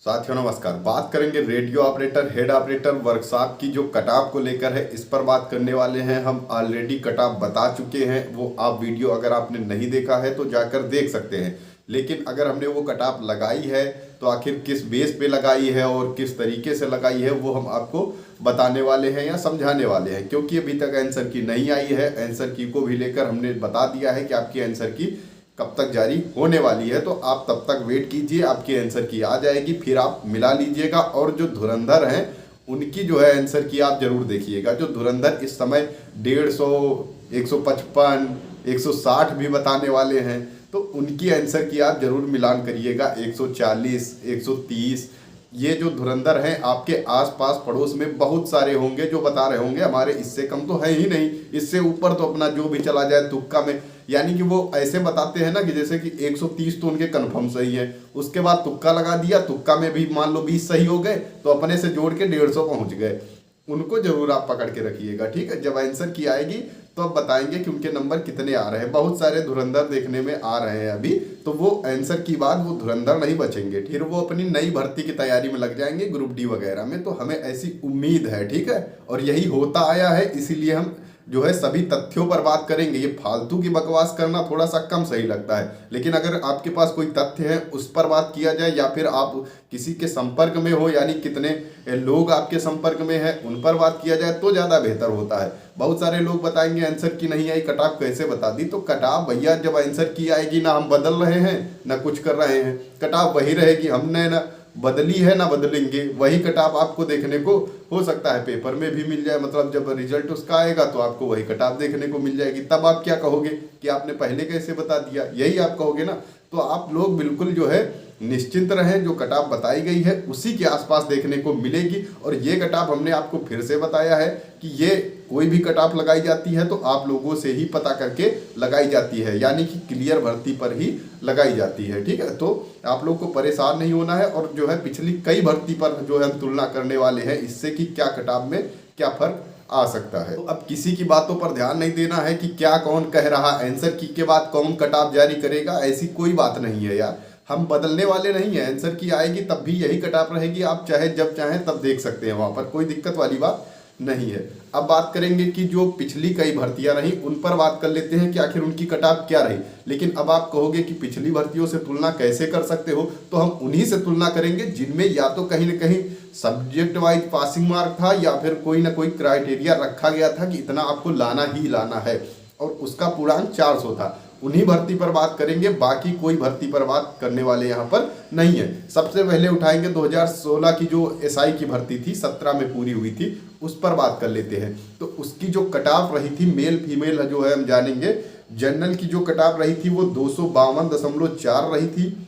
साथियों नमस्कार। बात करेंगे radio operator head operator workshop की जो कट ऑफ को लेकर है, इस पर बात करने वाले हैं। हम ऑलरेडी कट ऑफ बता चुके हैं, वो आप वीडियो अगर आपने नहीं देखा है तो जाकर देख सकते हैं। लेकिन अगर हमने वो कट ऑफ लगाई है तो आखिर किस बेस पे लगाई है और किस तरीके से लगाई है वो हम आपको बताने वाले हैं या समझाने वाले हैं, क्योंकि अभी तक आंसर की नहीं आई है। आंसर की को भी लेकर हमने बता दिया है कि आपकी आंसर की कब तक जारी होने वाली है, तो आप तब तक वेट कीजिए, आपकी आंसर की आ जाएगी, फिर आप मिला लीजिएगा। और जो धुरंधर हैं उनकी जो है आंसर की आप जरूर देखिएगा। जो धुरंधर इस समय 150, 155, 160 भी बताने वाले हैं, तो उनकी आंसर की आप जरूर मिलान करिएगा। 140, 130 ये जो धुरंधर हैं आपके आसपास पड़ोस में बहुत सारे होंगे जो बता रहे होंगे हमारे इससे कम तो है ही नहीं, इससे ऊपर तो अपना जो भी चला जाए तुक्का में। यानी कि वो ऐसे बताते हैं ना कि जैसे कि 130 तो उनके कन्फर्म सही है, उसके बाद तुक्का लगा दिया, तुक्का में भी मान लो 20 सही हो गए तो अपने से जोड़ के 150 पहुंच गए। उनको जरूर आप पकड़ के रखिएगा, ठीक है। जब आंसर की आएगी तो अब बताएंगे कि उनके नंबर कितने आ रहे हैं। बहुत सारे धुरंधर देखने में आ रहे हैं अभी, तो वो आंसर की बाद वो धुरंधर नहीं बचेंगे, फिर वो अपनी नई भर्ती की तैयारी में लग जाएंगे ग्रुप डी वगैरह में। तो हमें ऐसी उम्मीद है, ठीक है, और यही होता आया है, इसीलिए हम जो है सभी तथ्यों पर बात करेंगे। ये फालतू की बकवास करना थोड़ा सा कम सही लगता है, लेकिन अगर आपके पास कोई तथ्य है उस पर बात किया जाए, या फिर आप किसी के संपर्क में हो, यानी कितने लोग आपके संपर्क में हैं उन पर बात किया जाए तो ज़्यादा बेहतर होता है। बहुत सारे लोग बताएंगे आंसर की नहीं आई, कट ऑफ कैसे बता दी। तो कट ऑफ भैया जब आंसर की आएगी ना हम बदल रहे हैं ना कुछ कर रहे हैं, कट ऑफ वही रहेगी। हमने ना बदली है ना बदलेंगे, वही कट ऑफ आपको देखने को हो सकता है पेपर में भी मिल जाए। मतलब जब रिजल्ट उसका आएगा तो आपको वही कट ऑफ देखने को मिल जाएगी। तब आप क्या कहोगे कि आपने पहले कैसे बता दिया, यही आप कहोगे ना। तो आप लोग बिल्कुल जो है निश्चिंत रहें, जो कट ऑफ बताई गई है उसी के आसपास देखने को मिलेगी। और ये कट ऑफ हमने आपको फिर से बताया है कि ये कोई भी कट ऑफ लगाई जाती है तो आप लोगों से ही पता करके लगाई जाती है, यानी कि क्लियर भर्ती पर ही लगाई जाती है, ठीक है। तो आप लोग को परेशान नहीं होना है। और जो है पिछली कई भर्ती पर जो है हम तुलना करने वाले हैं इससे कि क्या कट ऑफ में क्या फर्क आ सकता है। तो अब किसी की बातों पर ध्यान नहीं देना है कि क्या कौन कह रहा, आंसर की के बाद कौन कट ऑफ जारी करेगा, ऐसी कोई बात नहीं है यार। हम बदलने वाले नहीं है, आंसर की आएगी तब भी यही कट ऑफ रहेगी, आप चाहे जब चाहें तब देख सकते हैं, वहां पर कोई दिक्कत वाली बात नहीं है। अब बात करेंगे कि जो पिछली कई भर्तियां रही उन पर बात कर लेते हैं कि आखिर उनकी कट ऑफ क्या रही। लेकिन अब आप कहोगे कि पिछली भर्तियों से तुलना कैसे कर सकते हो, तो हम उन्हीं से तुलना करेंगे जिनमें या तो कहीं ना कहीं सब्जेक्ट वाइज पासिंग मार्क था, या फिर कोई ना कोई क्राइटेरिया रखा गया था कि इतना आपको लाना ही लाना है, और उसका पूर्णांक 400 था। उन्हीं भर्ती पर बात करेंगे, बाकी कोई भर्ती पर बात करने वाले यहाँ पर नहीं है। सबसे पहले उठाएंगे 2016 की जो एसआई की भर्ती थी, 17 में पूरी हुई थी, उस पर बात कर लेते हैं। तो उसकी जो कट ऑफ रही थी मेल फीमेल जो है हम जानेंगे। जनरल की जो कट ऑफ रही थी वो 252.4 रही थी।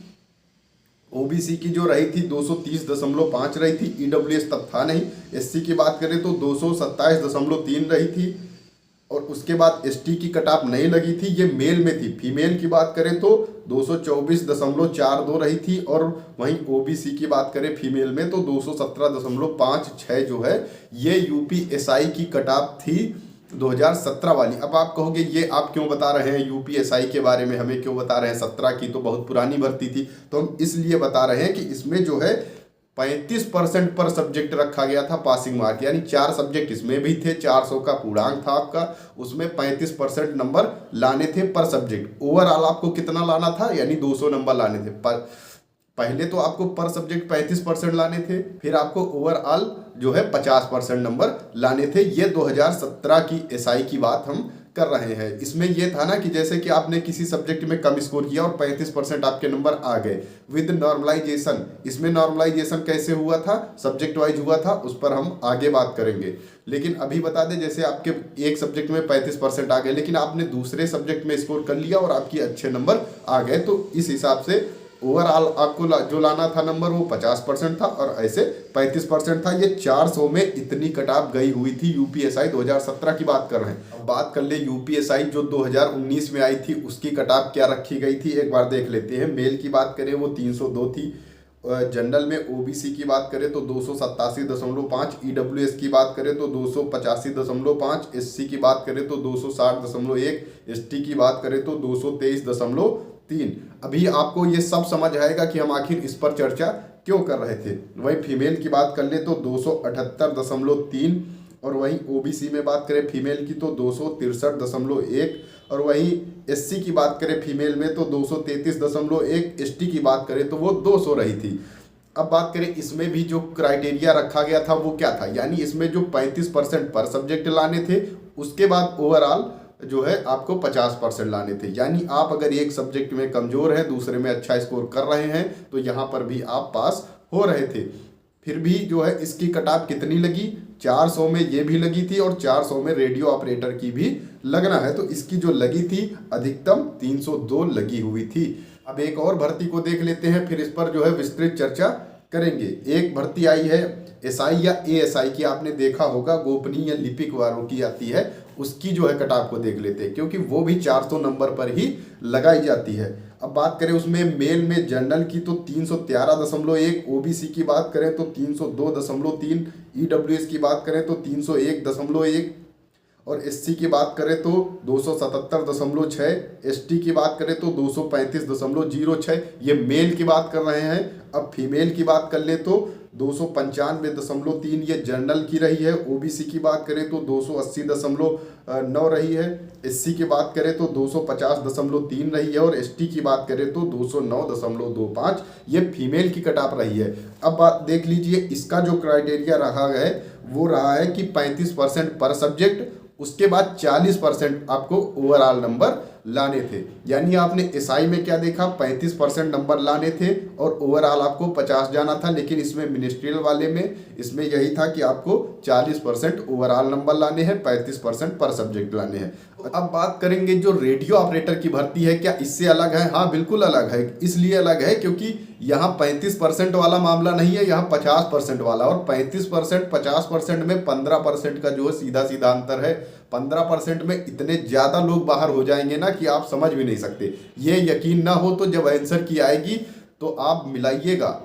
ओबीसी की जो रही थी 230.5 रही थी। ईडब्ल्यूएस तब था नहीं। एससी की बात करें तो 227.3 रही थी। और उसके बाद एसटी की कट ऑफ नहीं लगी थी, ये मेल में थी। फीमेल की बात करें तो 224.42 रही थी। और वहीं ओबीसी की बात करें फीमेल में तो 217.56 जो है ये यूपीएसआई की कट ऑफ थी 2017 वाली। अब आप कहोगे ये आप क्यों बता रहे हैं यूपीएसआई के बारे में, हमें क्यों बता रहे हैं, 17 की तो बहुत पुरानी भर्ती थी। तो हम इसलिए बता रहे हैं कि इसमें जो है 35% पर सब्जेक्ट रखा गया था पासिंग मार्क, यानी 4 सब्जेक्ट इसमें भी थे। 400 का पूर्णांक था आपका, उसमें 35% नंबर लाने थे पर सब्जेक्ट। ओवरऑल आपको कितना लाना था, यानी 200 नंबर लाने थे। पर पहले तो आपको पर सब्जेक्ट 35% लाने थे, फिर आपको ओवरऑल जो है 50% नंबर लाने थे। ये 2017 की एसआई की बात हम कर रहे हैं। इसमें यह था ना कि जैसे कि आपने किसी सब्जेक्ट में कम स्कोर किया और 35% आपके नंबर आ गए विद नॉर्मलाइजेशन। इसमें नॉर्मलाइजेशन कैसे हुआ था, सब्जेक्ट वाइज हुआ था, उस पर हम आगे बात करेंगे। लेकिन अभी बता दें, जैसे आपके एक सब्जेक्ट में 35% आ गए, लेकिन आपने दूसरे सब्जेक्ट में स्कोर कर लिया और आपकी अच्छे नंबर आ गए, तो इस हिसाब से ओवरऑल आपको जो लाना था नंबर वो 50% था और ऐसे 35% था। ये 400 में इतनी कट ऑफ गई हुई थी। यूपीएसआई 2017 की बात कर रहे हैं। अब बात कर ले यूपीएसआई जो 2019 में आई थी उसकी कट ऑफ क्या रखी गई थी, एक बार देख लेते हैं। मेल की बात करें वो 302 थी। जनरल में ओबीसी की बात करें तो 287.5, ईडब्ल्यूएस की बात करें तो 285.5, एससी की बात करें तो 260.1, एसटी की बात करें तो 223.3 3। अभी आपको ये सब समझ आएगा कि हम आखिर इस पर चर्चा क्यों कर रहे थे। वही फीमेल की बात कर ले तो 278.3, और वहीं ओबीसी में बात करें फीमेल की तो 263.1, और वहीं एससी की बात करें फीमेल में तो 233.1, एसटी की बात करें तो वो 200 रही थी। अब बात करें इसमें भी जो क्राइटेरिया रखा गया था वो क्या था, यानी इसमें जो 35% पर सब्जेक्ट लाने थे, उसके बाद ओवरऑल जो है आपको 50% लाने थे। यानी आप अगर एक सब्जेक्ट में कमज़ोर हैं, दूसरे में अच्छा स्कोर कर रहे हैं, तो यहाँ पर भी आप पास हो रहे थे। फिर भी जो है इसकी कटाप कितनी लगी, 400 में ये भी लगी थी और 400 में रेडियो ऑपरेटर की भी लगना है, तो इसकी जो लगी थी अधिकतम 302 लगी हुई थी। अब एक और भर्ती को देख लेते हैं, फिर इस पर जो है विस्तृत चर्चा करेंगे। एक भर्ती आई है एसआई या एएसआई की, आपने देखा होगा, गोपनीय लिपिक वालों की आती है, उसकी जो है कटाप को देख लेते हैं, क्योंकि वो भी 400 नंबर पर ही लगाई जाती है। अब बात करें उसमें मेल में जनरल की तो 313.1, ओबीसी की बात करें तो 302.3, ईडब्ल्यूएस की बात करें तो 301.1, और एससी की बात करें तो 277.6, एसटी की बात करें तो 235.06। ये मेल की बात कर रहे हैं। अब फीमेल की बात कर ले तो 295.3 ये जनरल की रही है। ओबीसी की बात करें तो 280.9 रही है। एससी की बात करें तो 250.3 रही है, और एसटी की बात करें तो 209.25 ये फीमेल की कटाप रही है। अब बात देख लीजिए, इसका जो क्राइटेरिया रखा है वो रहा है कि 35% पर सब्जेक्ट, उसके बाद 40% आपको ओवरऑल नंबर लाने थे। यानी आपने एसआई में क्या देखा, 35% नंबर लाने थे और ओवरऑल आपको 50 जाना था, लेकिन इसमें मिनिस्ट्रियल वाले में इसमें यही था कि आपको 40% ओवरऑल नंबर लाने हैं, 35% पर सब्जेक्ट लाने हैं। अब बात करेंगे जो रेडियो ऑपरेटर की भर्ती है, क्या इससे अलग है? हाँ बिल्कुल अलग है। इसलिए अलग है क्योंकि यहाँ 35% वाला मामला नहीं है, यहाँ 50% वाला, और 35% 50% में 15% का जो है सीधा सीधा अंतर है। 15% में इतने ज़्यादा लोग बाहर हो जाएंगे ना कि आप समझ भी नहीं सकते। ये यकीन ना हो तो जब आंसर की आएगी तो आप मिलाइएगा,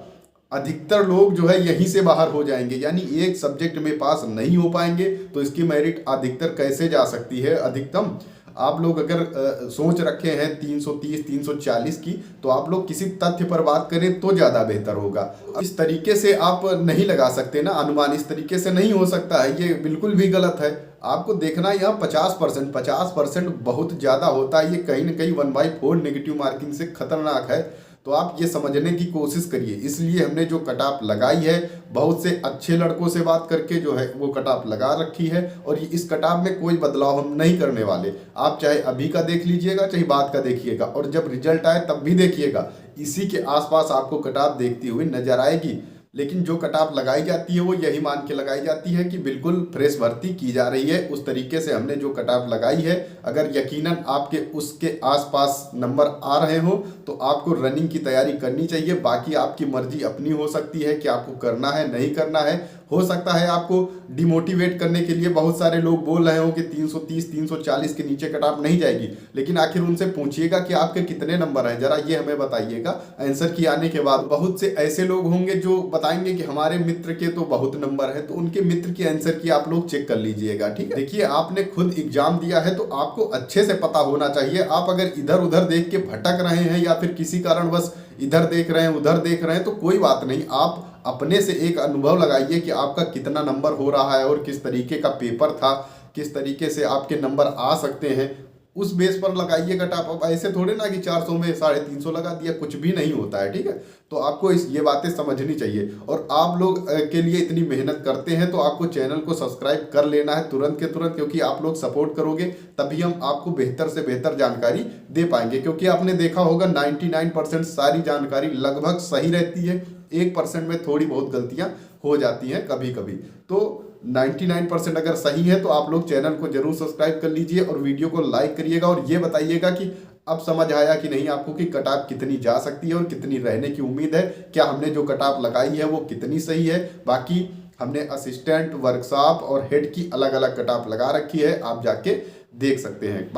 अधिकतर लोग जो है यहीं से बाहर हो जाएंगे, यानी एक सब्जेक्ट में पास नहीं हो पाएंगे। तो इसकी मेरिट अधिकतर कैसे जा सकती है अधिकतम? आप लोग अगर सोच रखे हैं 330 340 की, तो आप लोग किसी तथ्य पर बात करें तो ज़्यादा बेहतर होगा। इस तरीके से आप नहीं लगा सकते ना अनुमान, इस तरीके से नहीं हो सकता है, ये बिल्कुल भी गलत है। आपको देखना यहाँ 50% बहुत ज़्यादा होता है, ये कहीं ना कहीं 1/4 नेगेटिव मार्किंग से खतरनाक है। तो आप ये समझने की कोशिश करिए। इसलिए हमने जो कटाप लगाई है, बहुत से अच्छे लड़कों से बात करके जो है वो कटाप लगा रखी है, और ये इस कटाप में कोई बदलाव हम नहीं करने वाले। आप चाहे अभी का देख लीजिएगा, चाहे बाद का देखिएगा, और जब रिजल्ट आए तब भी देखिएगा, इसी के आसपास आपको कटाप देखती हुई नजर आएगी। लेकिन जो कटाप लगाई जाती है वो यही मान के लगाई जाती है कि बिल्कुल फ्रेश भर्ती की जा रही है। उस तरीके से हमने जो कटाप लगाई है, अगर यकीनन आपके उसके आसपास नंबर आ रहे हो तो आपको रनिंग की तैयारी करनी चाहिए। बाकी आपकी मर्जी अपनी हो सकती है कि आपको करना है नहीं करना है। हो सकता है आपको डिमोटिवेट करने के लिए बहुत सारे लोग बोल रहे हो कि 330 340 के नीचे कटाप नहीं जाएगी, लेकिन आखिर उनसे पूछिएगा कि आपके कितने नंबर हैं, जरा ये हमें बताइएगा। आंसर की आने के बाद बहुत से ऐसे लोग होंगे जो बताएंगे कि हमारे मित्र के तो बहुत नंबर है, तो उनके मित्र की आंसर की आप लोग चेक कर लीजिएगा। ठीक है, देखिए आपने खुद एग्जाम दिया है तो आपको अच्छे से पता होना चाहिए। आप अगर इधर उधर देख के भटक रहे हैं या फिर किसी कारणवश इधर देख रहे हैं उधर देख रहे हैं तो कोई बात नहीं, आप अपने से एक अनुभव लगाइए कि आपका कितना नंबर हो रहा है और किस तरीके का पेपर था, किस तरीके से आपके नंबर आ सकते हैं, उस बेस पर लगाइए कटाप। अब ऐसे थोड़े ना कि 400 में 350 लगा दिया, कुछ भी नहीं होता है। ठीक है, तो आपको ये बातें समझनी चाहिए। और आप लोग के लिए इतनी मेहनत करते हैं तो आपको चैनल को सब्सक्राइब कर लेना है तुरंत के तुरंत, क्योंकि आप लोग सपोर्ट करोगे तभी हम आपको बेहतर से बेहतर जानकारी दे पाएंगे। क्योंकि आपने देखा होगा 99% सारी जानकारी लगभग सही रहती है, 1% में थोड़ी बहुत गलतियां हो जाती हैं कभी कभी। तो 99% अगर सही है तो आप लोग चैनल को जरूर सब्सक्राइब कर लीजिए और वीडियो को लाइक करिएगा, और ये बताइएगा कि अब समझ आया कि नहीं आपको कि कटाप कितनी जा सकती है और कितनी रहने की उम्मीद है। क्या हमने जो कटाप लगाई है वो कितनी सही है? बाकी हमने असिस्टेंट, वर्कशॉप और हेड की अलग अलग कटाप लगा रखी है, आप जाके देख सकते हैं।